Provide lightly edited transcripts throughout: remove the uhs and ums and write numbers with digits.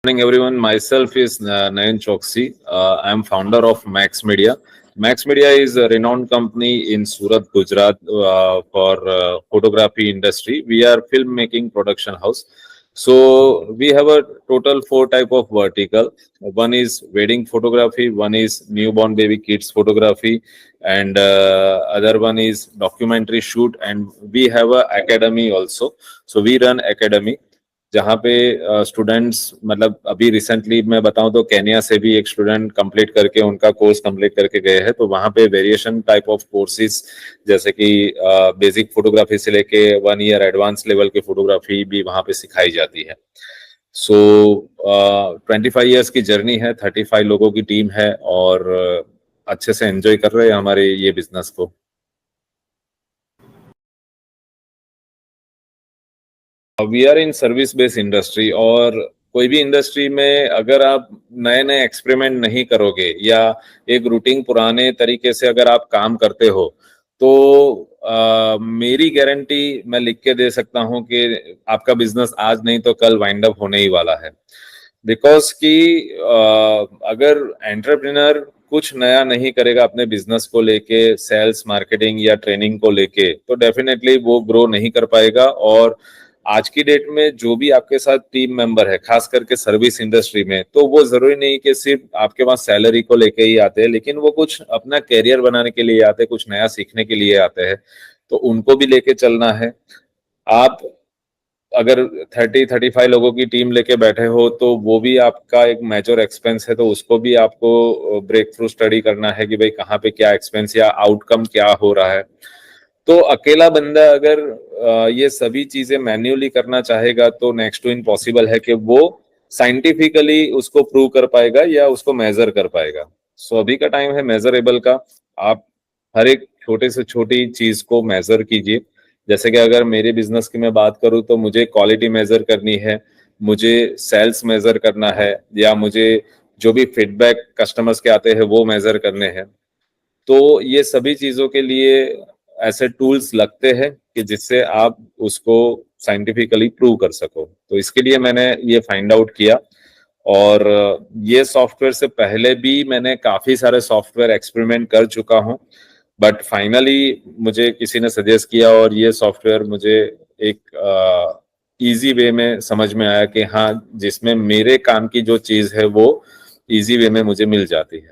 Morning, everyone. Myself is Nayan Choksi. I am founder of Max Media. Max Media is a renowned company in Surat, Gujarat for photography industry. We are filmmaking production house. So we have a total four type of vertical. One is wedding photography, one is newborn baby kids photography, and other one is documentary shoot. And we have a academy also. So we run academy जहाँ पे students मतलब अभी recently मैं बताऊं तो Kenya से भी एक स्टूडेंट कंप्लीट करके उनका कोर्स कंप्लीट करके गए हैं। तो वहाँ पे वेरिएशन टाइप ऑफ कोर्सेज जैसे कि बेसिक फोटोग्राफी से लेके 1 ईयर एडवांस लेवल की फोटोग्राफी भी वहाँ पे सिखाई जाती है। सो 25 ईयर्स की जर्नी है, 35 लोगों की टीम है और अच्छे से एंजॉय कर रहे हैं हमारे ये बिजनेस को। We are in service based industry और कोई भी इंडस्ट्री में अगर आप नए नए एक्सपेरिमेंट नहीं करोगे या एक रूटीन पुराने तरीके से अगर आप काम करते हो तो मेरी गारंटी मैं लिख के दे सकता हूं कि आपका बिजनेस आज नहीं तो कल वाइंड अप होने ही वाला है। बिकॉज कि अगर एंटरप्रेन्योर कुछ नया नहीं करेगा अपने बिजनेस को लेके, सेल्स मार्केटिंग या ट्रेनिंग को लेके, तो डेफिनेटली वो ग्रो नहीं कर पाएगा। और आज की डेट में जो भी आपके साथ टीम मेंबर है, खास करके सर्विस इंडस्ट्री में, तो वो जरूरी नहीं कि सिर्फ आपके पास सैलरी को लेके ही आते हैं, लेकिन वो कुछ अपना कैरियर बनाने के लिए आते हैं, कुछ नया सीखने के लिए आते हैं। तो उनको भी लेके चलना है। आप अगर 30-35 लोगों की टीम लेके बैठे हो तो वो भी आपका एक मेजर एक्सपेंस है, तो उसको भी आपको ब्रेक थ्रू स्टडी करना है कि भाई कहाँ पे क्या एक्सपेंस या आउटकम क्या हो रहा है। तो अकेला बंदा अगर ये सभी चीजें मैन्युअली करना चाहेगा तो नेक्स्ट टू इम्पॉसिबल है कि वो साइंटिफिकली उसको प्रूव कर पाएगा या उसको मेजर कर पाएगा। सो अभी का टाइम है मेजरेबल का। आप हर एक छोटे से छोटी चीज को मेजर कीजिए। जैसे कि अगर मेरे बिजनेस की मैं बात करूं तो मुझे क्वालिटी मेजर करनी है, मुझे सेल्स मेजर करना है, या मुझे जो भी फीडबैक कस्टमर्स के आते हैं वो मेजर करने हैं। तो ये सभी चीजों के लिए ऐसे टूल्स लगते हैं कि जिससे आप उसको साइंटिफिकली प्रूव कर सको। तो इसके लिए मैंने ये फाइंड आउट किया। और ये सॉफ्टवेयर से पहले भी मैंने काफी सारे सॉफ्टवेयर एक्सपेरिमेंट कर चुका हूँ, बट फाइनली मुझे किसी ने सजेस्ट किया और ये सॉफ्टवेयर मुझे एक इजी वे में समझ में आया कि हाँ, जिसमें मेरे काम की जो चीज है वो इजी वे में मुझे मिल जाती है।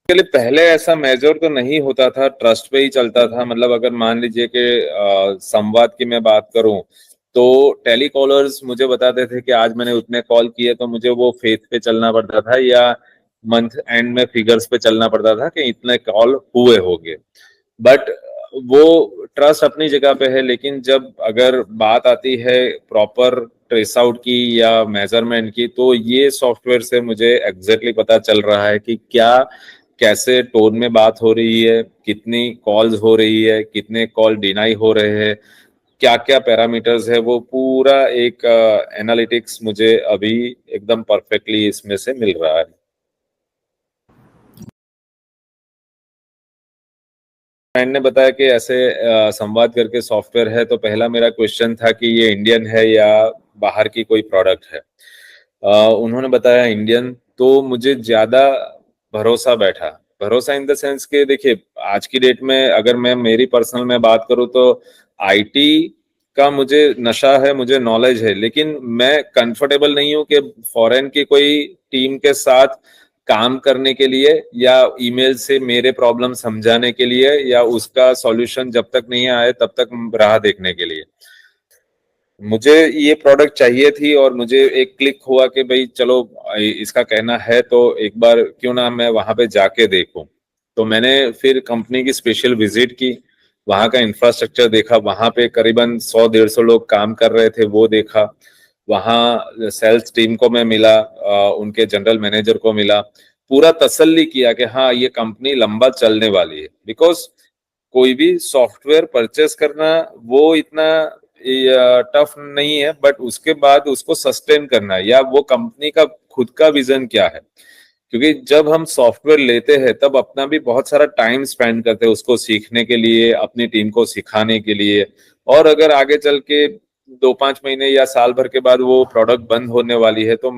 पहले ऐसा मेजर तो नहीं होता था, ट्रस्ट पे ही चलता था। मतलब अगर मान लीजिए कि संवाद की मैं बात करूं तो टेलीकॉलर्स मुझे बताते थे कि आज मैंने उतने कॉल किए, तो मुझे वो फेथ पे चलना पड़ता था या मंथ एंड में फिगर्स पे चलना पड़ता था कि इतने कॉल हुए होंगे। बट वो ट्रस्ट अपनी जगह पे है, लेकिन जब अगर बात आती है प्रॉपर ट्रेस आउट की या मेजरमेंट की, तो ये सॉफ्टवेयर से मुझे एग्जैक्टली पता चल रहा है कि क्या कैसे टोन में बात हो रही है, कितनी कॉल्स हो रही है, कितने कॉल डिनाई हो रहे हैं, क्या क्या पैरामीटर्स है, वो पूरा एक एनालिटिक्स मुझे अभी एकदम परफेक्टली इसमें से मिल रहा है। फ्रेंड ने बताया कि ऐसे संवाद करके सॉफ्टवेयर है, तो पहला मेरा क्वेश्चन था कि ये इंडियन है या बाहर की कोई प्रोडक्ट है। उन्होंने बताया इंडियन, तो मुझे ज्यादा भरोसा बैठा। भरोसा इन द सेंस कि देखिए, आज की डेट में अगर मैं मेरी पर्सनल में बात करूं तो आईटी का मुझे नशा है, मुझे नॉलेज है, लेकिन मैं कंफर्टेबल नहीं हूं कि फॉरेन की कोई टीम के साथ काम करने के लिए या ईमेल से मेरे प्रॉब्लम समझाने के लिए या उसका सॉल्यूशन जब तक नहीं आए तब तक राह देखने के लिए। मुझे ये प्रोडक्ट चाहिए थी और मुझे एक क्लिक हुआ कि भाई चलो, इसका कहना है तो एक बार क्यों ना मैं वहां पे जाके देखूं। तो मैंने फिर कंपनी की स्पेशल विजिट की, वहां का इंफ्रास्ट्रक्चर देखा, वहां पे करीबन 100-150 लोग काम कर रहे थे, वो देखा। वहां सेल्स टीम को मैं मिला, उनके जनरल मैनेजर को मिला, पूरा तसल्ली किया कि हाँ, ये कंपनी लंबा चलने वाली है। बिकॉज कोई भी सॉफ्टवेयर परचेस करना वो इतना टफ नहीं है, बट उसके बाद उसको सस्टेन करना है, या वो कंपनी का खुद का विजन क्या है। क्योंकि जब हम सॉफ्टवेयर लेते हैं तब अपना भी बहुत सारा टाइम स्पेंड करते हैं उसको सीखने के लिए, अपनी टीम को सिखाने के लिए। और अगर आगे चल के 2-5 महीने या साल भर के बाद वो प्रोडक्ट बंद होने वाली है, तो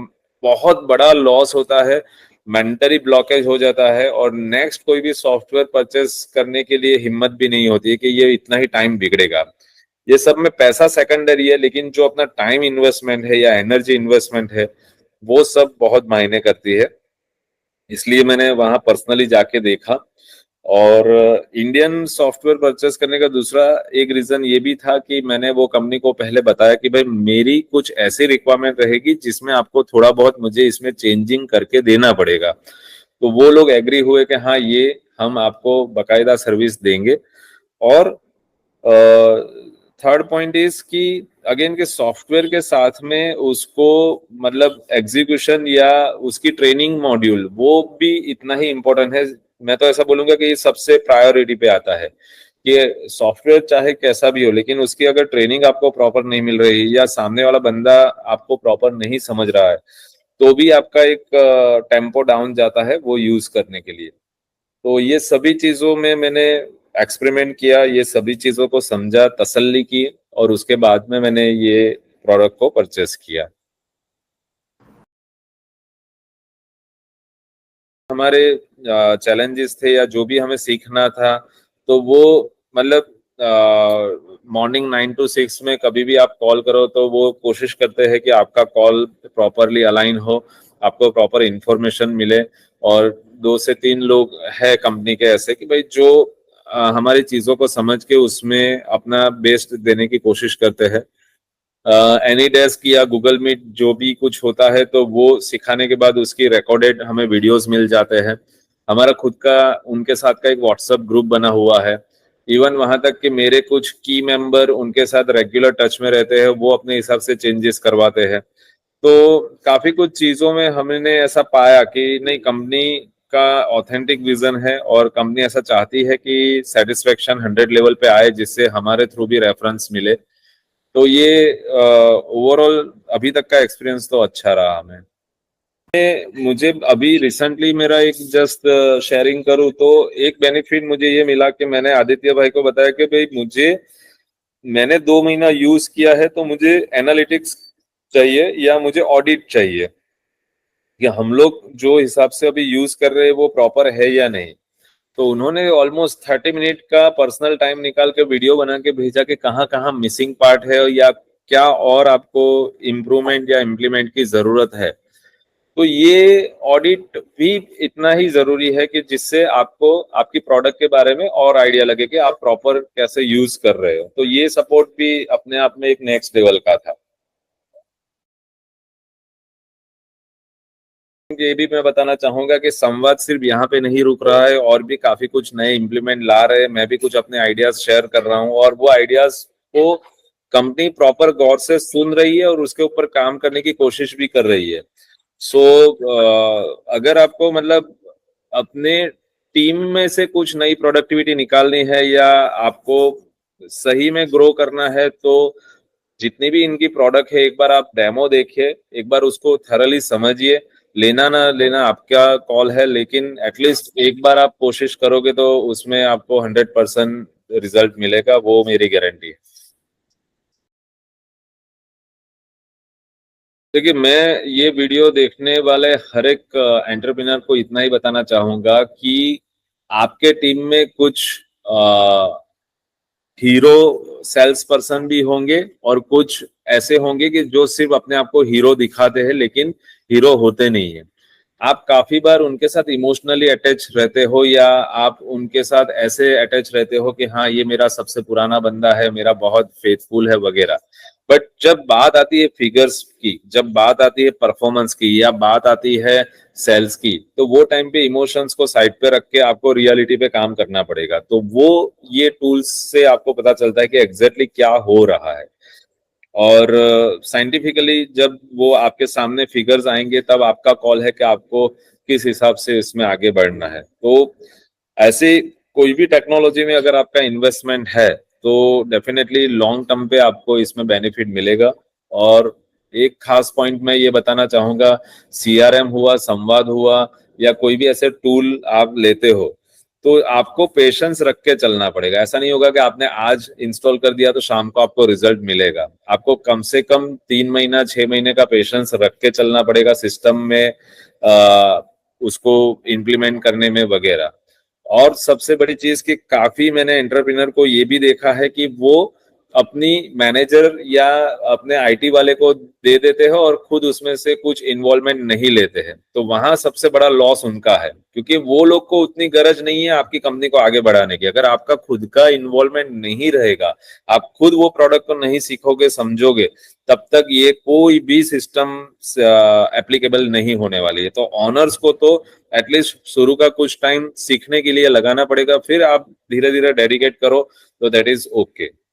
बहुत बड़ा लॉस होता है, मेंटली ब्लॉकेज हो जाता है और नेक्स्ट कोई भी सॉफ्टवेयर परचेस करने के लिए हिम्मत भी नहीं होती है कि ये इतना ही टाइम बिगड़ेगा। ये सब में पैसा सेकेंडरी है, लेकिन जो अपना टाइम इन्वेस्टमेंट है या एनर्जी इन्वेस्टमेंट है, वो सब बहुत मायने करती है। इसलिए मैंने वहां पर्सनली जाके देखा। और इंडियन सॉफ्टवेयर परचेस करने का दूसरा एक रीजन ये भी था कि मैंने वो कंपनी को पहले बताया कि भाई मेरी कुछ ऐसी रिक्वायरमेंट रहेगी जिसमें आपको थोड़ा बहुत मुझे इसमें चेंजिंग करके देना पड़ेगा। तो वो लोग एग्री हुए कि हाँ, ये हम आपको बकायदा सर्विस देंगे। और थर्ड पॉइंट इज कि अगेन के सॉफ्टवेयर के साथ में उसको मतलब एग्जीक्यूशन या उसकी ट्रेनिंग मॉड्यूल वो भी इतना ही इम्पोर्टेंट है। मैं तो ऐसा बोलूंगा कि ये सबसे प्रायोरिटी पे आता है कि सॉफ्टवेयर चाहे कैसा भी हो, लेकिन उसकी अगर ट्रेनिंग आपको प्रॉपर नहीं मिल रही या सामने वाला बंदा आपको प्रॉपर नहीं समझ रहा है, तो भी आपका एक टेम्पो डाउन जाता है वो यूज करने के लिए। तो ये सभी चीजों में मैंने एक्सपेरिमेंट किया, ये सभी चीजों को समझा, तसल्ली की, और उसके बाद में मैंने ये प्रोडक्ट को परचेस किया। हमारे चैलेंजेस थे या जो भी हमें सीखना था, तो वो मतलब मॉर्निंग 9 to 6 में कभी भी आप कॉल करो तो वो कोशिश करते हैं कि आपका कॉल प्रॉपरली अलाइन हो, आपको प्रॉपर इंफॉर्मेशन मिले। और 2 से 3 लोग है कंपनी के ऐसे कि भाई जो हमारी चीजों को समझ के उसमें अपना बेस्ट देने की कोशिश करते हैं। एनी डेस्क या गूगल मीट जो भी कुछ होता है तो वो सिखाने के बाद उसकी रिकॉर्डेड हमें वीडियोस मिल जाते हैं। हमारा खुद का उनके साथ का एक व्हाट्सएप ग्रुप बना हुआ है। इवन वहां तक कि मेरे कुछ की मेंबर उनके साथ रेगुलर टच में रहते हैं, वो अपने हिसाब से चेंजेस करवाते हैं। तो काफी कुछ चीजों में हमने ऐसा पाया कि नहीं, कंपनी का ऑथेंटिक विजन है और कंपनी ऐसा चाहती है कि सेटिस्फेक्शन 100 लेवल पे आए, जिससे हमारे थ्रू भी रेफरेंस मिले। तो ये ओवरऑल अभी तक का एक्सपीरियंस तो अच्छा रहा हमें। मुझे अभी रिसेंटली मेरा एक जस्ट शेयरिंग करूँ तो एक बेनिफिट मुझे ये मिला कि मैंने आदित्य भाई को बताया कि भाई मैंने 2 महीना यूज किया है, तो मुझे एनालिटिक्स चाहिए या मुझे ऑडिट चाहिए कि हम लोग जो हिसाब से अभी यूज कर रहे हैं वो प्रॉपर है या नहीं। तो उन्होंने ऑलमोस्ट 30 मिनट का पर्सनल टाइम निकाल के वीडियो बना के भेजा कि कहाँ कहाँ मिसिंग पार्ट है या क्या और आपको इम्प्रूवमेंट या इम्प्लीमेंट की जरूरत है। तो ये ऑडिट भी इतना ही जरूरी है कि जिससे आपको आपकी प्रोडक्ट के बारे में और आइडिया लगे कि आप प्रॉपर कैसे यूज कर रहे हो। तो ये सपोर्ट भी अपने आप में एक नेक्स्ट लेवल का था। ये भी मैं बताना चाहूंगा कि संवाद सिर्फ यहाँ पे नहीं रुक रहा है, और भी काफी कुछ नए इम्प्लीमेंट ला रहे हैं। मैं भी कुछ अपने आइडियाज शेयर कर रहा हूँ और वो आइडियाज को कंपनी प्रॉपर गौर से सुन रही है और उसके ऊपर काम करने की कोशिश भी कर रही है। सो अगर आपको मतलब अपने टीम में से कुछ नई प्रोडक्टिविटी निकालनी है या आपको सही में ग्रो करना है, तो जितनी भी इनकी प्रोडक्ट है एक बार आप डेमो देखिए, एक बार उसको थरली समझिए। लेना ना लेना आपका कॉल है, लेकिन एटलीस्ट एक बार आप कोशिश करोगे तो उसमें आपको 100% रिजल्ट मिलेगा, वो मेरी गारंटी है। देखिए, मैं ये वीडियो देखने वाले हर एक एंटरप्रेन्योर को इतना ही बताना चाहूंगा कि आपके टीम में कुछ हीरो सेल्स पर्सन भी होंगे और कुछ ऐसे होंगे कि जो सिर्फ अपने आप को हीरो दिखाते हैं लेकिन हीरो होते नहीं है। आप काफी बार उनके साथ इमोशनली अटैच रहते हो या आप उनके साथ ऐसे अटैच रहते हो कि हाँ, ये मेरा सबसे पुराना बंदा है, मेरा बहुत फेथफुल है वगैरह। बट जब बात आती है फिगर्स की, जब बात आती है परफॉर्मेंस की या बात आती है सेल्स की, तो वो टाइम पे इमोशंस को साइड पे रख के आपको रियलिटी पे काम करना पड़ेगा। तो वो ये टूल्स से आपको पता चलता है कि एग्जैक्टली क्या हो रहा है। और साइंटिफिकली जब वो आपके सामने फिगर्स आएंगे तब आपका कॉल है कि आपको किस हिसाब से इसमें आगे बढ़ना है। तो ऐसे कोई भी टेक्नोलॉजी में अगर आपका इन्वेस्टमेंट है तो डेफिनेटली लॉन्ग टर्म पे आपको इसमें बेनिफिट मिलेगा। और एक खास पॉइंट मैं ये बताना चाहूंगा, सीआरएम हुआ, संवाद हुआ, या कोई भी ऐसे टूल आप लेते हो, तो आपको पेशेंस रख के चलना पड़ेगा। ऐसा नहीं होगा कि आपने आज इंस्टॉल कर दिया तो शाम को आपको रिजल्ट मिलेगा। आपको कम से कम 3 महीना 6 महीने का पेशेंस रख के चलना पड़ेगा सिस्टम में, उसको इम्प्लीमेंट करने में वगैरह। और सबसे बड़ी चीज कि काफी मैंने एंटरप्रेन्योर को ये भी देखा है कि वो अपनी मैनेजर या अपने आईटी वाले को दे देते हैं और खुद उसमें से कुछ इन्वॉल्वमेंट नहीं लेते हैं। तो वहां सबसे बड़ा लॉस उनका है, क्योंकि वो लोग को उतनी गरज नहीं है आपकी कंपनी को आगे बढ़ाने की। अगर आपका खुद का इन्वॉल्वमेंट नहीं रहेगा, आप खुद वो प्रोडक्ट को नहीं सीखोगे समझोगे, तब तक ये कोई भी सिस्टम एप्लीकेबल नहीं होने वाली है। तो ऑनर्स को तो एटलीस्ट शुरू का कुछ टाइम सीखने के लिए लगाना पड़ेगा, फिर आप धीरे धीरे डेडिकेट करो, तो दैट इज ओके।